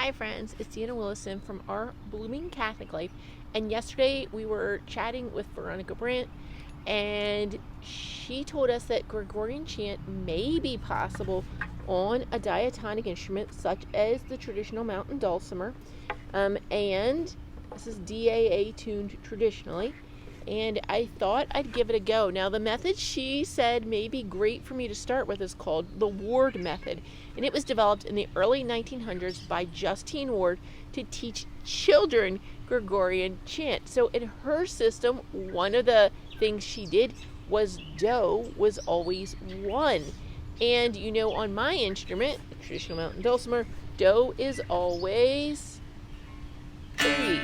Hi friends, it's Deanna Willison from Our Blooming Catholic Life, and yesterday we were chatting with Veronica Brandt, and she told us that Gregorian Chant may be possible on a diatonic instrument such as the traditional mountain dulcimer, and this is DAA tuned traditionally, and I thought I'd give it a go. Now the method she said may be great for me to start with is called the Ward Method, and it was developed in the early 1900s by Justine Ward to teach children Gregorian chant. So in her system, one of the things she did was do was always 1. And you know, on my instrument, the traditional mountain dulcimer, do is always 3.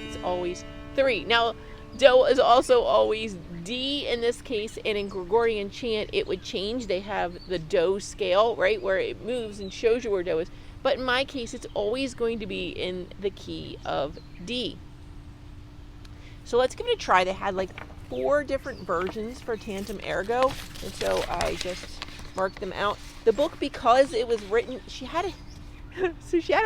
It's always 3. Now, do is also always D in this case, and in Gregorian chant it would change. They have the do scale, right, where it moves and shows you where do is. But in my case, it's always going to be in the key of D. So let's give it a try. They had like 4 different versions for Tantum Ergo, and so I just marked them out. The book, because it was written, she had a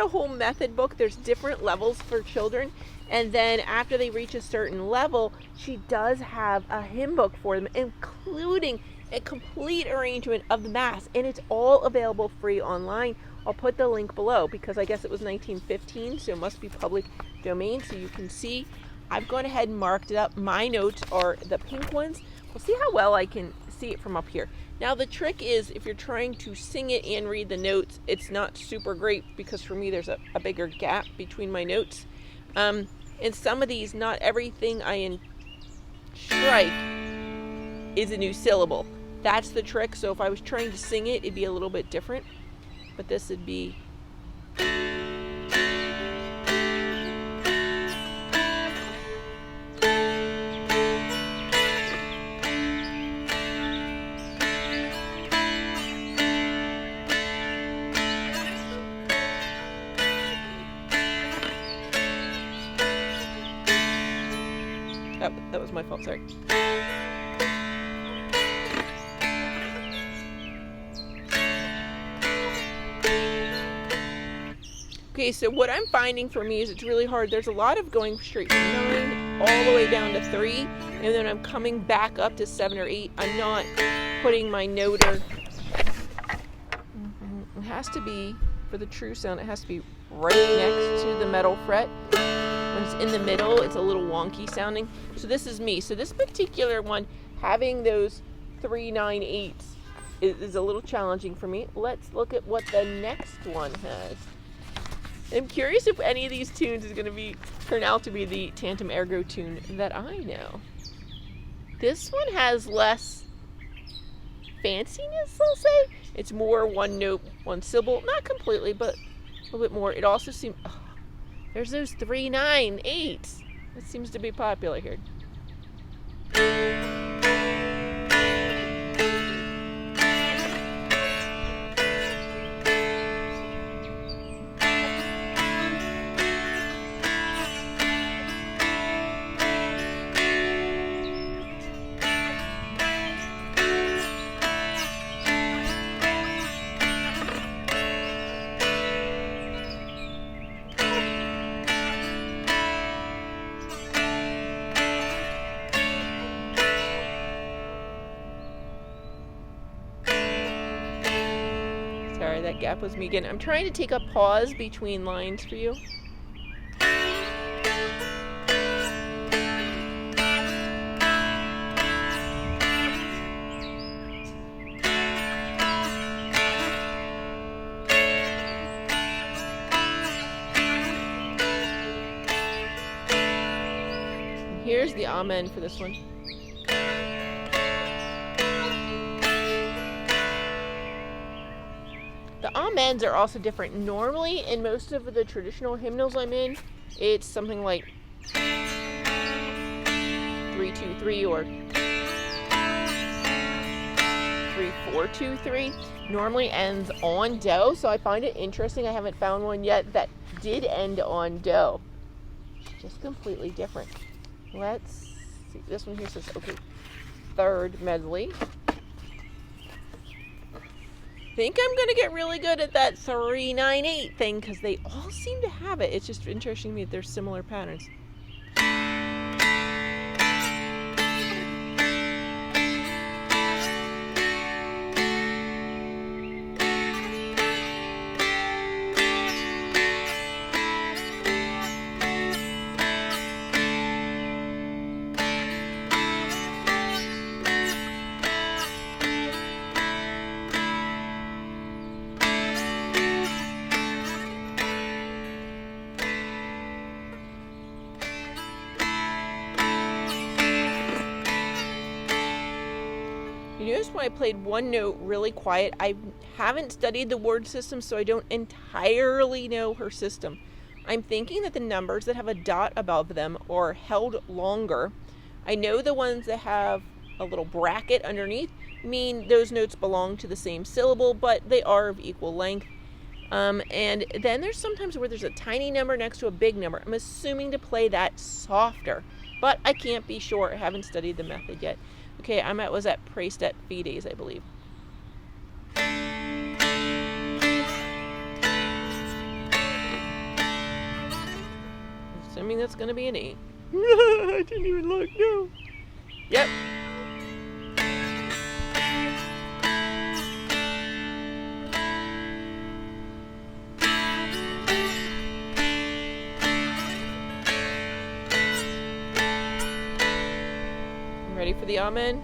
whole method book. There's different levels for children, and then after they reach a certain level, she does have a hymn book for them, including a complete arrangement of the Mass, and it's all available free online. I'll put the link below because I guess it was 1915, so it must be public domain, so you can see. I've gone ahead and marked it up. My notes are the pink ones. We'll see how well I can see it from up here. Now the trick is, if you're trying to sing it and read the notes, it's not super great because for me there's a bigger gap between my notes. And some of these, not everything I strike is a new syllable. That's the trick. So if I was trying to sing it, it'd be a little bit different. But this would be... Oh, that was my fault, sorry. Okay, so what I'm finding for me is it's really hard. There's a lot of going straight from 9 all the way down to 3, and then I'm coming back up to 7 or 8. I'm not putting my noter. It has to be, for the true sound, it has to be right next to the metal fret. When it's in the middle, it's a little wonky sounding. So this is me. So this particular one, having those 3, 9, 8s is a little challenging for me. Let's look at what the next one has. I'm curious if any of these tunes is going to turn out to be the Tantum Ergo tune that I know. This one has less fanciness, I'll say. It's more one note, one syllable. Not completely, but a little bit more. It also seems... there's those 3, 9, 8s. That seems to be popular here. Sorry, that gap was me again. I'm trying to take a pause between lines for you. And here's the amen for this one. The amens are also different. Normally, in most of the traditional hymnals I'm in, it's something like 3, 2, 3 or 3, 4, 2, 3. Normally ends on do, so I find it interesting. I haven't found one yet that did end on do. Just completely different. Let's see. This one here says, okay, third medley. think I'm going to get really good at that 3-9-8 thing because they all seem to have it. It's just interesting to me that there's similar patterns. You notice when I played one note really quiet, I haven't studied the word system, so I don't entirely know her system. I'm thinking that the numbers that have a dot above them are held longer. I know the ones that have a little bracket underneath mean those notes belong to the same syllable, but they are of equal length. And then there's sometimes where there's a tiny number next to a big number. I'm assuming to play that softer, but I can't be sure. I haven't studied the method yet. Okay, was at Praestet Fides, I believe. Assuming that's going to be an 8. I didn't even look, no. Yep. Ready for the amen?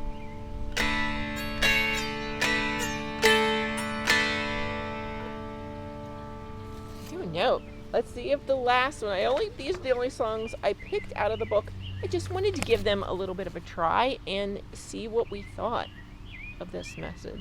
No. Let's see if the last one, these are the only songs I picked out of the book. I just wanted to give them a little bit of a try and see what we thought of this method.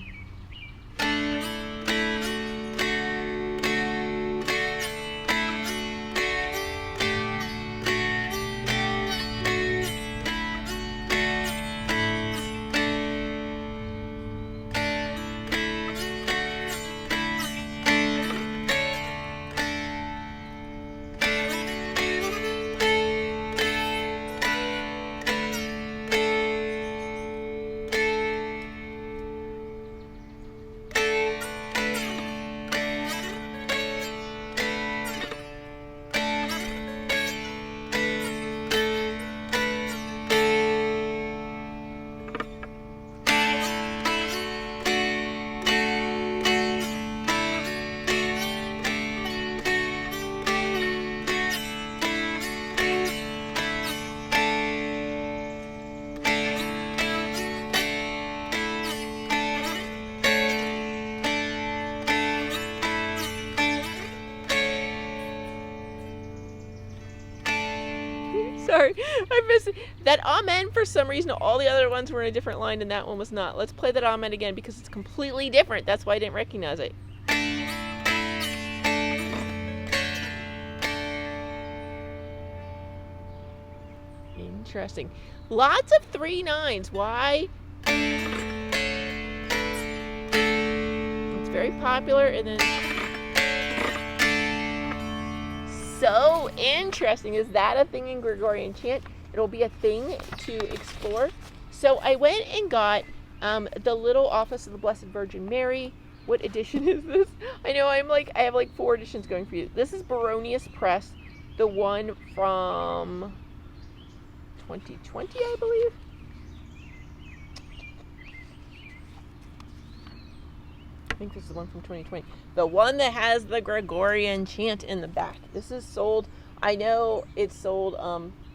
Sorry, I missed it. That amen, for some reason, all the other ones were in a different line and that one was not. Let's play that amen again because it's completely different. That's why I didn't recognize it. Interesting. Lots of 3-9s. Why? It's very popular, and then so interesting. Is that a thing in Gregorian Chant? It'll be a thing to explore. So I went and got the Little Office of the Blessed Virgin Mary. What edition is this? I know I have like 4 editions going for you. This is Baronius Press, the one from 2020, I believe. I think this is the one from 2020. The one that has the Gregorian Chant in the back. This is sold, I know it's sold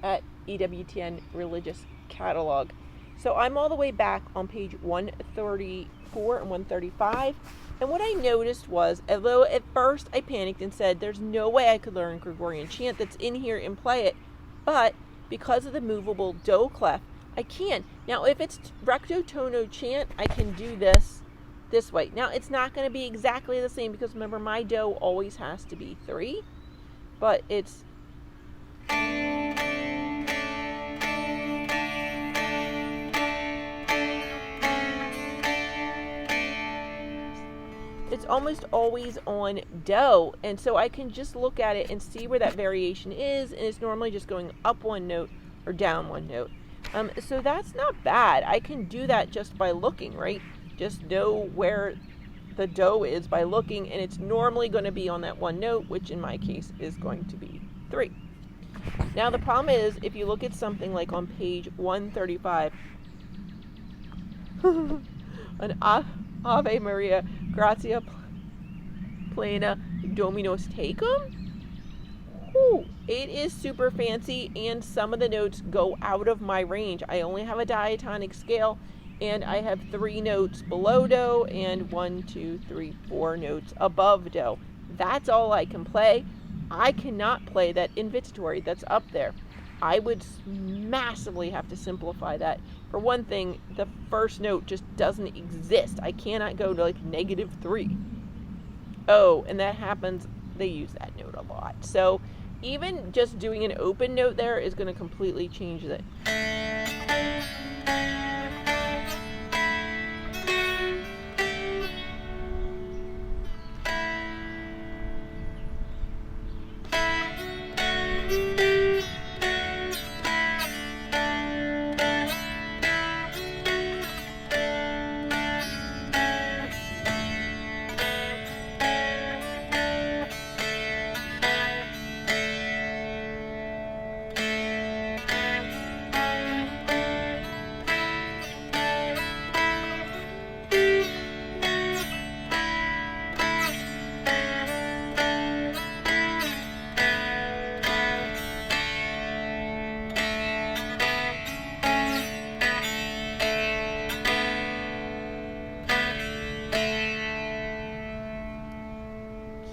at EWTN Religious Catalog. So I'm all the way back on page 134 and 135. And what I noticed was, although at first I panicked and said, there's no way I could learn Gregorian Chant that's in here and play it. But because of the movable do clef, I can. Now, if it's recto tono chant, I can do this way. Now, it's not going to be exactly the same because remember, my do always has to be 3, but it's almost always on do, and so I can just look at it and see where that variation is, and it's normally just going up 1 note or down 1 note. So that's not bad. I can do that just by looking, right? Just know where the do is by looking, and it's normally going to be on that one note, which in my case is going to be 3. Now the problem is, if you look at something like on page 135, an Ave Maria, Gratia Plena, Dominus Tecum. Ooh, it is super fancy, and some of the notes go out of my range. I only have a diatonic scale, and I have 3 notes below do and 1, 2, 3, 4 notes above do. That's all I can play. I cannot play that invitatory that's up there. I would massively have to simplify that. For one thing, the first note just doesn't exist. I cannot go to like -3. Oh, and that happens, they use that note a lot. So even just doing an open note there is going to completely change it.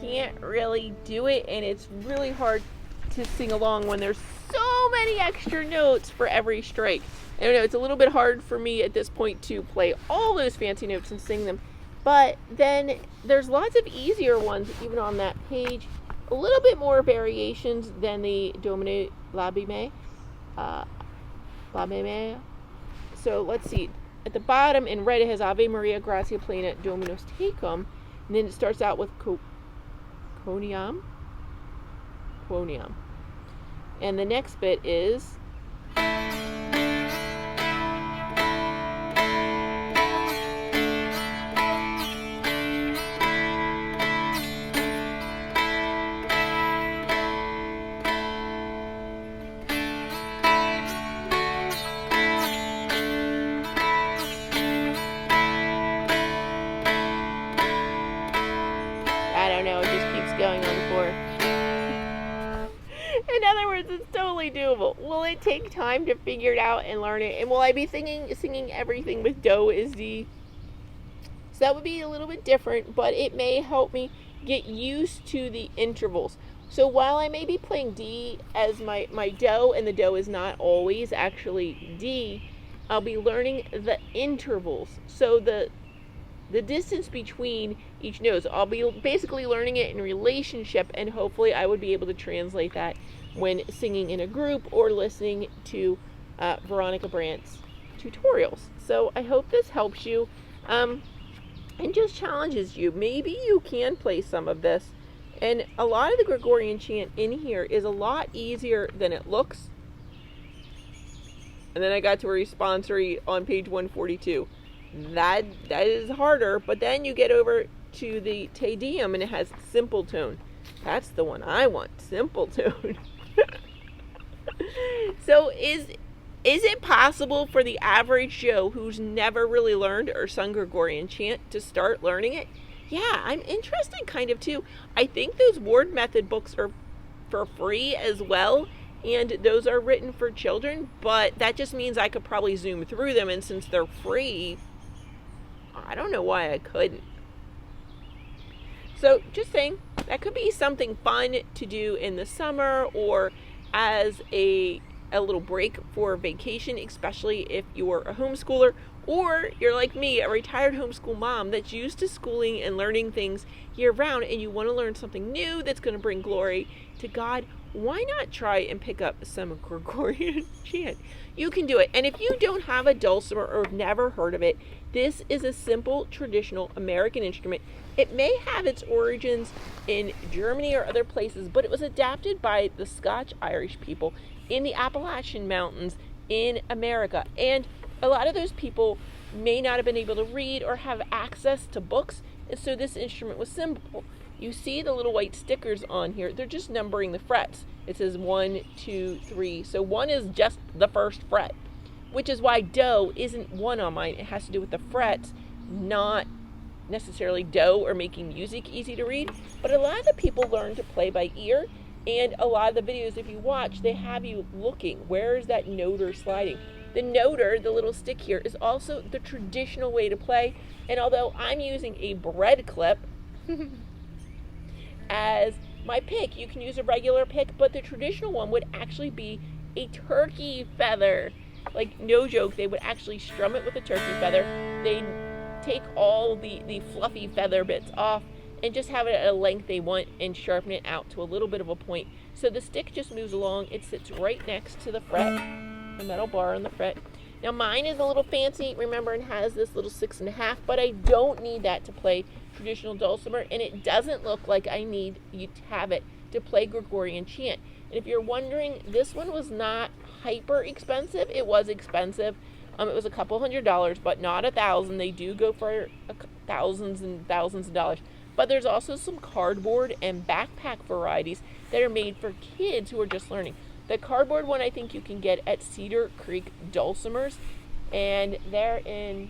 Can't really do it, and it's really hard to sing along when there's so many extra notes for every strike. I don't know, it's a little bit hard for me at this point to play all those fancy notes and sing them, but then there's lots of easier ones even on that page, a little bit more variations than the Domine Labime. So let's see, at the bottom in red it has Ave Maria, Gratia Plena, Dominus Tecum, and then it starts out with Quoniam. And the next bit is I don't know, it just keeps going on for. In other words, it's totally doable. Will it take time to figure it out and learn it? And will I be singing everything with do is D? So that would be a little bit different, but it may help me get used to the intervals. So while I may be playing D as my do, and the do is not always actually D, I'll be learning the intervals. So the distance between each note. I'll be basically learning it in relationship, and hopefully I would be able to translate that when singing in a group or listening to Veronica Brandt's tutorials. So I hope this helps you and just challenges you. Maybe you can play some of this. And a lot of the Gregorian chant in here is a lot easier than it looks. And then I got to a responsory on page 142. That is harder, but then you get over to the Te Deum and it has simple tone. That's the one I want, simple tone. So is it possible for the average Joe who's never really learned or sung Gregorian chant to start learning it? Yeah, I'm interested kind of too. I think those Ward Method books are for free as well, and those are written for children, but that just means I could probably zoom through them, and since they're free, I don't know why I couldn't. So just saying, that could be something fun to do in the summer or as a little break for vacation, especially if you're a homeschooler or you're like me, a retired homeschool mom that's used to schooling and learning things year round, and you want to learn something new that's going to bring glory to God. Why not try and pick up some Gregorian chant? You can do it. And if you don't have a dulcimer or have never heard of it, this is a simple, traditional American instrument. It may have its origins in Germany or other places, but it was adapted by the Scotch-Irish people in the Appalachian Mountains in America. And a lot of those people may not have been able to read or have access to books, And so this instrument was simple. You see the little white stickers on here. They're just numbering the frets. It says 1, 2, 3. So 1 is just the first fret, which is why do isn't 1 on mine. It has to do with the frets, not necessarily do or making music easy to read. But a lot of the people learn to play by ear, and a lot of the videos, if you watch, they have you looking. Where is that noter sliding? The noter, the little stick here, is also the traditional way to play. And although I'm using a bread clip as my pick, you can use a regular pick, but the traditional one would actually be a turkey feather. Like, no joke, they would actually strum it with a turkey feather. They'd take all the fluffy feather bits off and just have it at a length they want and sharpen it out to a little bit of a point. So the stick just moves along. It sits right next to the fret, the metal bar on the fret. Now mine is a little fancy, remember, and has this little 6.5, but I don't need that to play traditional dulcimer, and it doesn't look like I need you to have it to play Gregorian chant. And if you're wondering, this one was not hyper expensive. It was expensive. It was a couple $100s, but not $1,000. They do go for thousands and thousands of dollars. But there's also some cardboard and backpack varieties that are made for kids who are just learning. The cardboard one I think you can get at Cedar Creek Dulcimers, and they're in,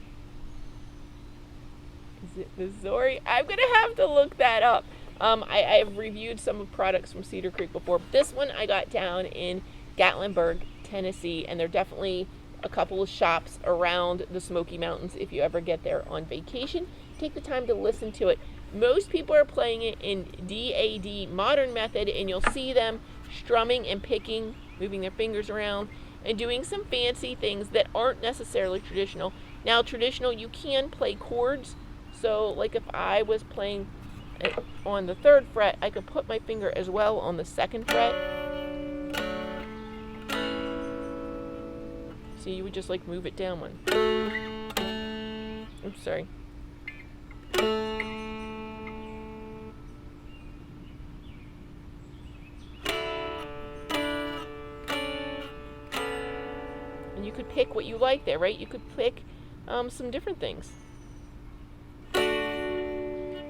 is it Missouri? I'm going to have to look that up. I've reviewed some products from Cedar Creek before. This one I got down in Gatlinburg, Tennessee, and they're definitely a couple of shops around the Smoky Mountains. If you ever get there on vacation, take the time to listen to it. Most people are playing it in DAD, modern method, and you'll see them strumming and picking, moving their fingers around, and doing some fancy things that aren't necessarily traditional. Now, traditional, you can play chords. So, like if I was playing on the 3rd fret, I could put my finger as well on the 2nd fret. So you would just like move it down one. I'm sorry. And you could pick what you like there, right? You could pick some different things.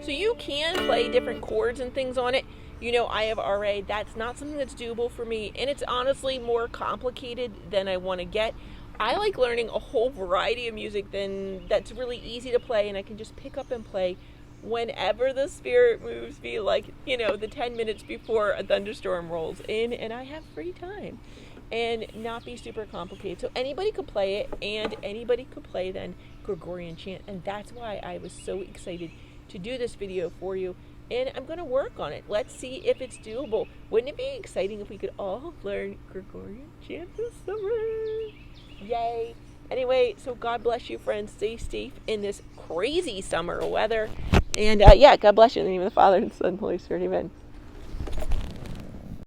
So you can play different chords and things on it. You know, I have RA. That's not something that's doable for me, and it's honestly more complicated than I want to get. I like learning a whole variety of music that's really easy to play, and I can just pick up and play whenever the spirit moves me, like, you know, the 10 minutes before a thunderstorm rolls in and I have free time, and not be super complicated. So anybody could play it, and anybody could play then Gregorian chant, and that's why I was so excited to do this video for you. And I'm going to work on it. Let's see if it's doable. Wouldn't it be exciting if we could all learn Gregorian chant this summer? Yay. Anyway, so God bless you, friends. Stay safe in this crazy summer weather. And yeah, God bless you in the name of the Father, and the Son, and the Holy Spirit. Amen.